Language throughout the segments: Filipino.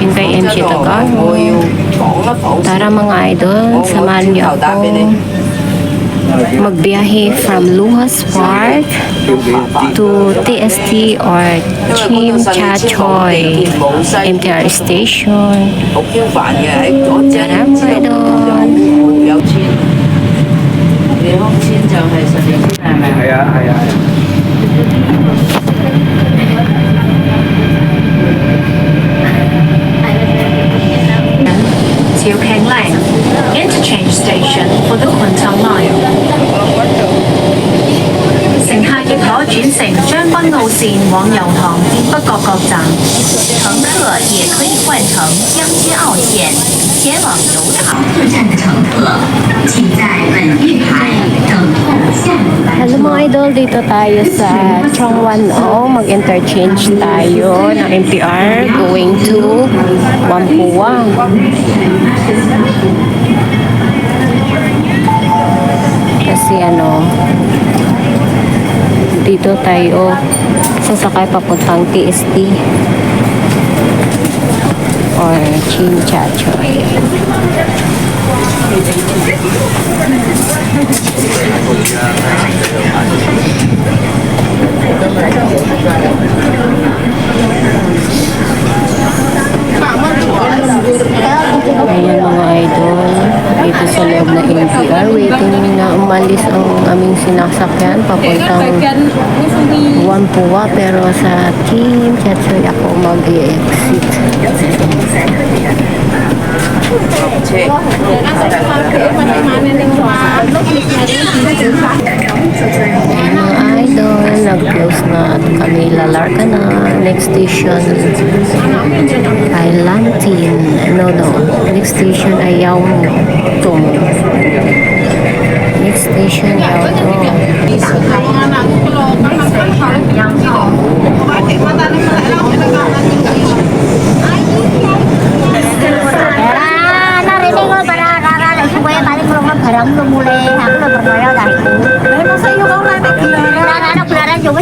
watching kay MC Tagalog. Tara mga idol, samahan niyo ako magbiyahe from Luhas Park to TST or Chim Cha Choy MTR Station. Tara mga idol. To Keng Lang Interchange Station for the Kwun Tong Line. 乘客亦可轉乘將軍澳線往油塘北角各站，乘客也可以換乘江津澳線前往油塘。各站的乘客，請在本月台等候下一班。 Hello mga idol, dito tayo sa Chongwan mag-interchange tayo ng MTR going to Whampoa. Kasi dito tayo sasakay papuntang TST or Chim Cha Choy. Ayan mga idol, dito sa loob na MTR, waiting na umalis ang aming sinasakyan papuntang Whampoa, pero sa Chim Cha Choy ako mag-exit. Mga idol, nag-close na at kami lalarga na. Next station ay Lantin. Next station ay Yaotung. Next station Yaotung. Barang lu mulai aku udah berdoa dari itu. Memang saya juga orang yang keluar. Anak keluaran juga.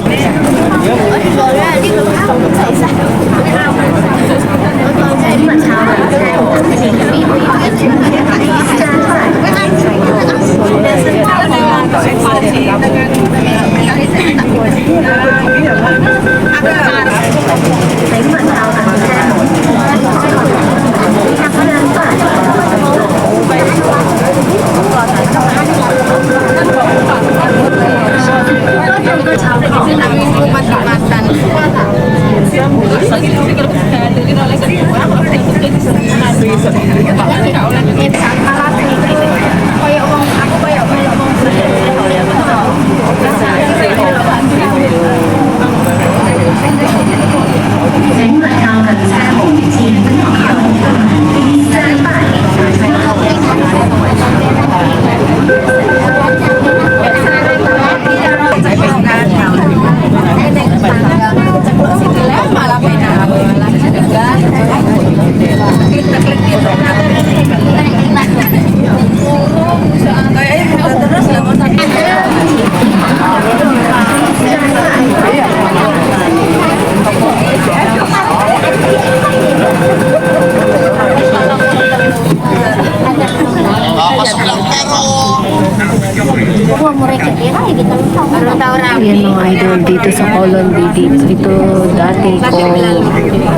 Ayan mga idol, dito sa Colon dito dati kong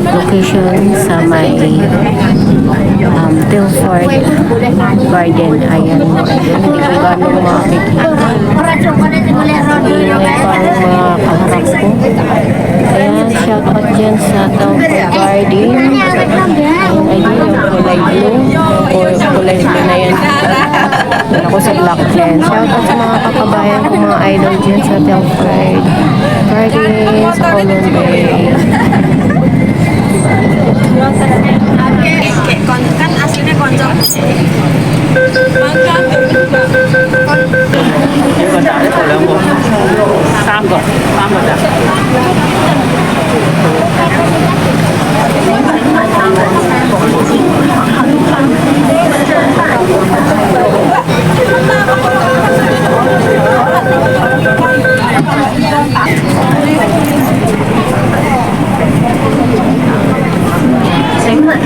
location sa may Telford Garden. Ayan mga idol, hindi ko gano'ng makikita. Ingay pa ang mga kaharap ko. Ayan, shout out dyan sa Telford Garden. Ayun yung kulay blue o kulay blue na yan. Ako sa black dyan. Shout out sa mga kakabayan ko, mga idol dyan sa Telford Garden, sa Colon Bay. Kan aslinya konco. Xin mời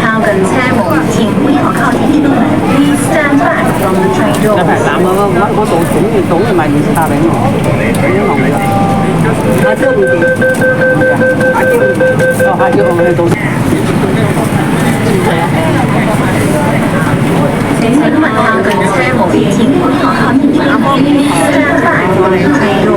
我懂买20零哦，你弄嚟噶。阿姐唔掂，阿姐唔掂，哦，阿姐我哋到。请问他跟车无已经本學校已經相反過嚟睇路。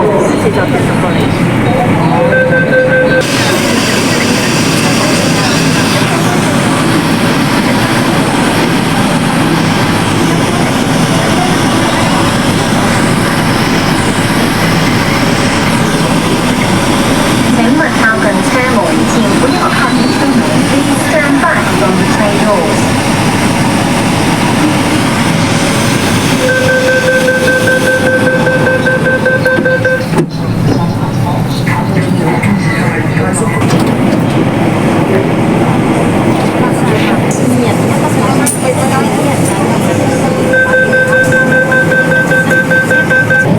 請問靠近車無已經本學校已經相反過嚟睇路。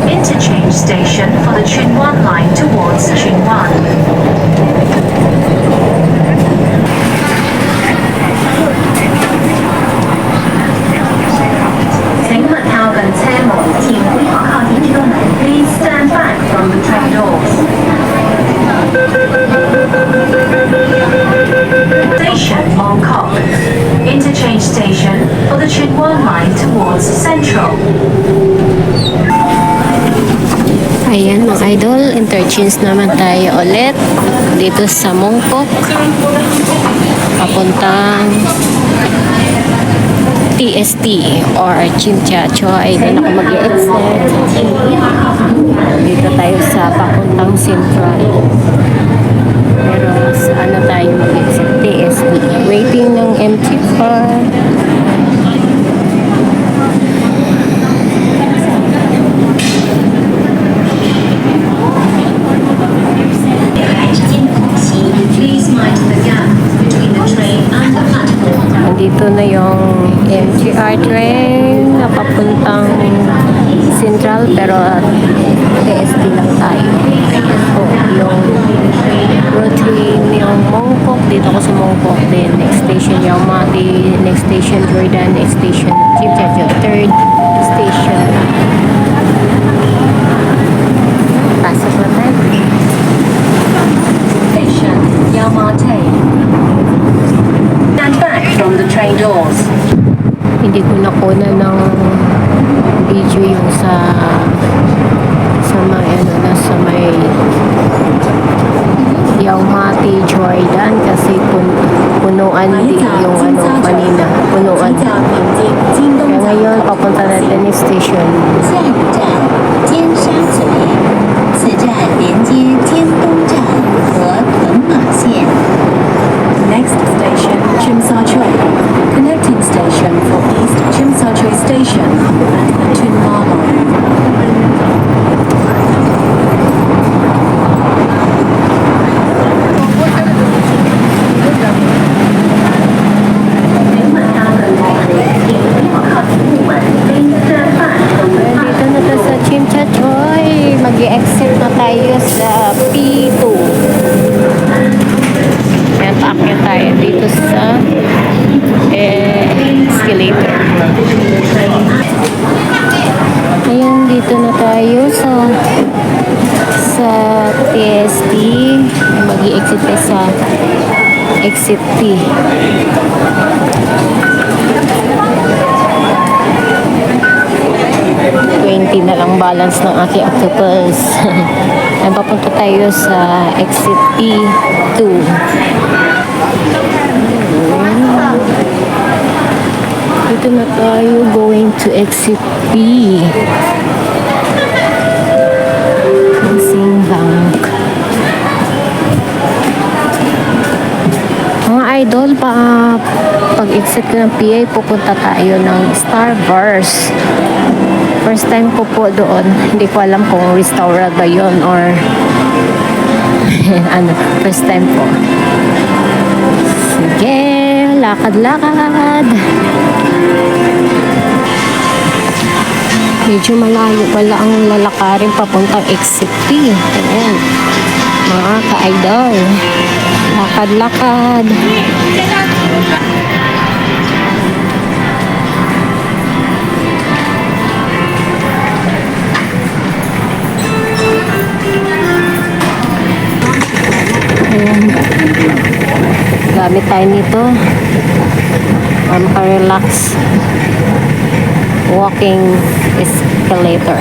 Interchange station for the Chun Wan line towards Chun Wan. Please stand back from the train doors. Station Mongkok. Interchange station for the Chun Wan line towards Central. Ayan mga idol, interchange naman tayo ulit dito sa Mongkok. Papuntang TST or Chimchachoy. Doon ako mag-i-exit. Dito tayo sa papuntang Central. Pero saan na tayo mag-exit? TST. Waiting ng empty car. Please mind the gap between the train and the platform. Nandito na yung MTR train na papuntang Central pero TST lang tayo. Ayan po yung routine yung Mongkok. Dito ko sa Mongkok din. Next station Yaumati, next station Jordan, next station Chimchacho, third station. Pasok na tayo. Station Yaumati. Stand back from the train doors. Hindi ko nakuna ng video yung sa may ano na sa may Yaumati, Jordan kasi punuan din yung ano kanina, punuan. Kaya ngayon papunta natin yung station. 下一站尖沙咀，此站连接尖东站和屯马线。 Next station Chimsachoi. Connecting station for East Chimsachoi Station and the Tuen Ma line. Dito na to sa Chimchachoy. Mag-i-exit na tayo sa P2. Ayan, paakyat tayo dito sa escalator. Ayan, dito na tayo sa TST. Mag-i-exit tayo sa exit P. Na lang balance ng aking octopus. Ayan, papunta tayo sa exit P2. Dito na tayo going to exit P. Sing Bank. Mga idol, pag-exit ko ng PA, pupunta tayo ng Starburst. First time ko po doon. Hindi ko alam kung restaurant ba yun or ano, first time po. Sige, lakad-lakad. Medyo malayo pala ang lalakarin papuntang exit P. Ayan. Mga ka-idol. Lakad-lakad. Gamit tayo nito. Relax walking escalator.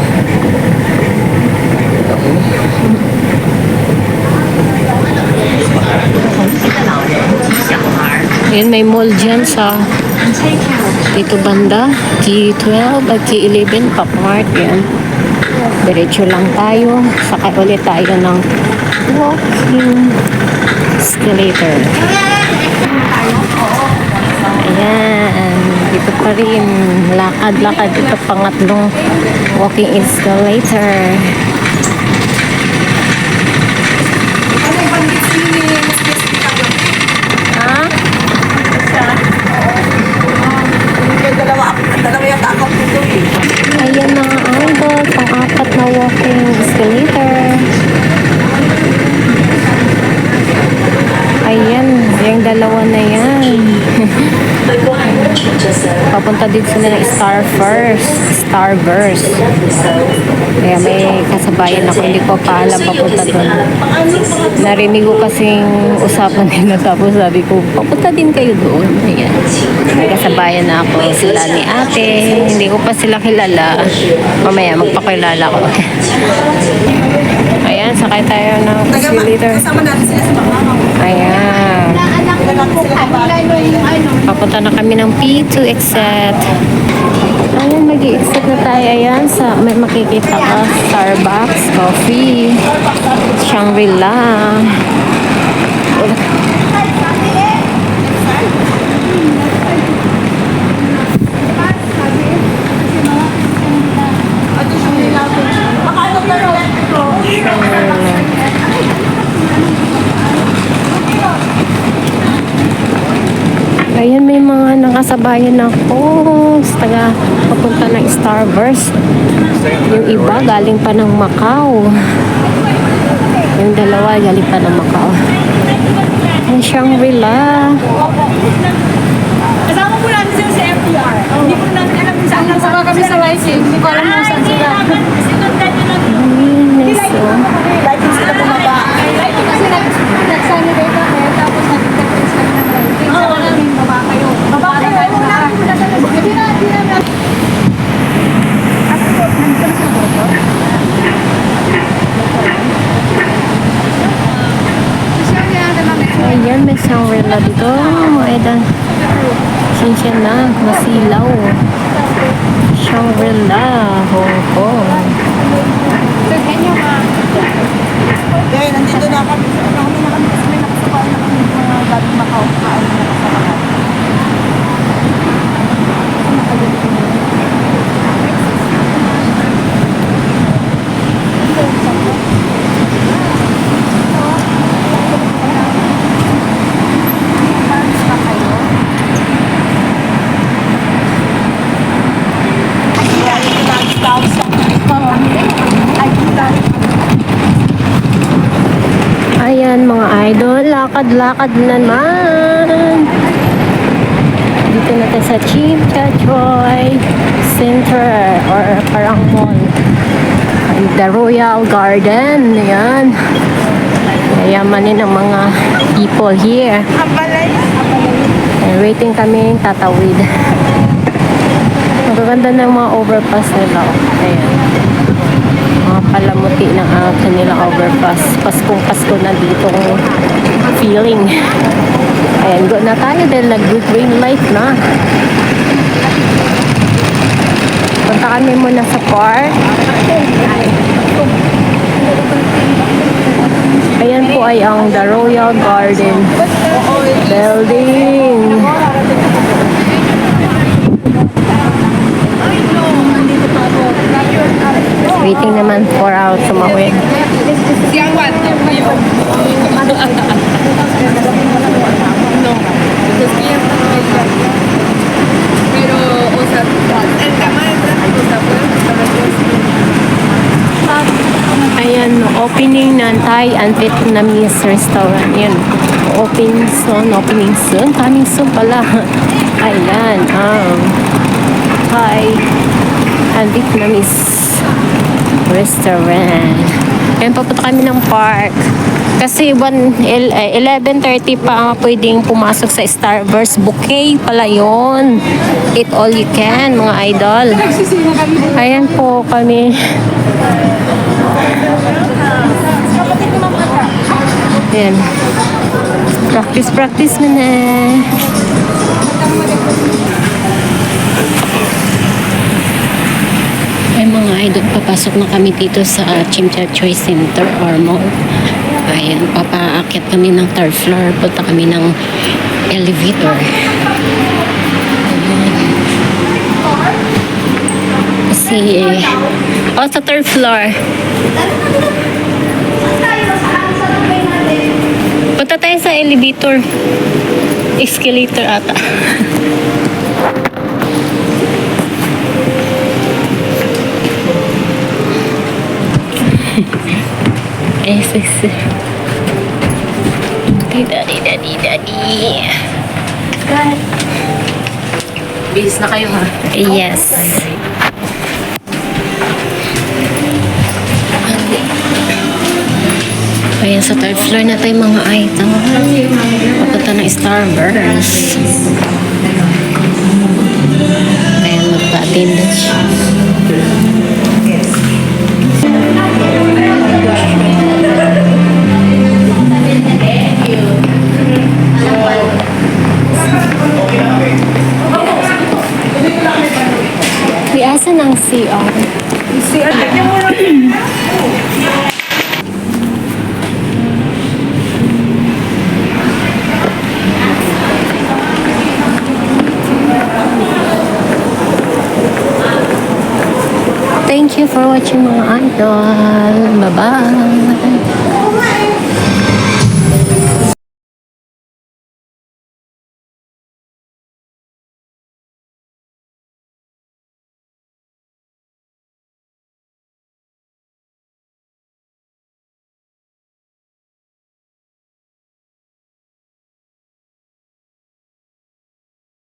Ayan, may mall dyan sa dito banda. G12 at G11 Pop Mart. Yan. Diretso lang tayo. Sakay ulit tayo ng walking escalator. Ayan. Dito pa rin. Lakad-lakad. Ito pangatlong walking escalator. Ha? Ayan na nga idol. Pang-apat na walking escalator. Ayan. Yung dalawa na yan. Papunta din sila ng Starburst. Kaya may kasabayan ako. Hindi ko pa alam papunta doon. Narinig ko kasing usapan nila. Tapos sabi ko, papunta din kayo doon. Ayan. May kasabayan na ako. Sila ni ate. Hindi ko pa sila kilala. Mamaya magpakilala ko. Ayan, sakay tayo ng escalator. Ayan. Papunta na kami ng P2 exit. Ayan, mag-i-exit na tayo. Ayan, may makikita ka. Starbucks, coffee, Shangri-La. Ayan, may mga nakasabayan ako sa papunta ng Starburst. Yung iba galing pa ng Macau. Yung dalawa galing pa ng Macau. Yung Shangri-La. Kasama po natin sila sa FDR. Hindi po natin alam kung saan lang saka kami sa YC. Hindi ko alam kung saan sila. Lighting sila bumaba. Kasi nag-sanity kami, tapos nag-defense kami ng lighting. Sabi namin, baba kayo. Baba kayo. Hindi na. Ayan, may Shangri-La dito. Mga edan. Sinsya na, masilaw. Shangri-La, Hong Kong. Kaya nandito na kami. Kami na kami kasi may nakasabay na kami mga galing Macau. Kain na nakasabay. Ayan mga idol, lakad-lakad naman. Dito na tayo sa Chimchachoy Center or parang mall. The Royal Garden. Ayan. Yayamanin ang mga people here. And waiting kami tatawid. Magaganda ng mga overpass nila. Ayan. Mga palamuti ng kanilang overpass. Paskong Pasko na dito feeling. Ayan, go na tayo dahil nag-green light na. Punta kami muna sa park. Ayan po ay ang The Royal Garden Building. Waiting naman 4 hours sumawin. Ayan, opening ng Thai and Vietnamese restaurant. Yan. Opening soon. Coming soon pala. Ayan. Thai and Vietnamese restaurant. Ayan, papunta kami ng park. Kasi 11:30 pa pwedeng pumasok sa Starburst. Bouquet pala yun. Eat all you can, mga idol. Ayan po kami. Ayan. Practice na na. Ay mga idol, papasok na kami dito sa Chimcha Choice Center or mall. Ayan, papaakit kami ng third floor. Punta kami ng elevator. Ayan. Kasi, sa third floor. Punta tayo sa elevator. Escalator ata. Daddy. Bihis na kayo ha. Yes. Ayan, sa third floor na tayo mga item. Papunta ng Starburst. Ayan, magpa-attendance siya. Uy, asan ang CR? Thank you for watching mga idol. Bye-bye.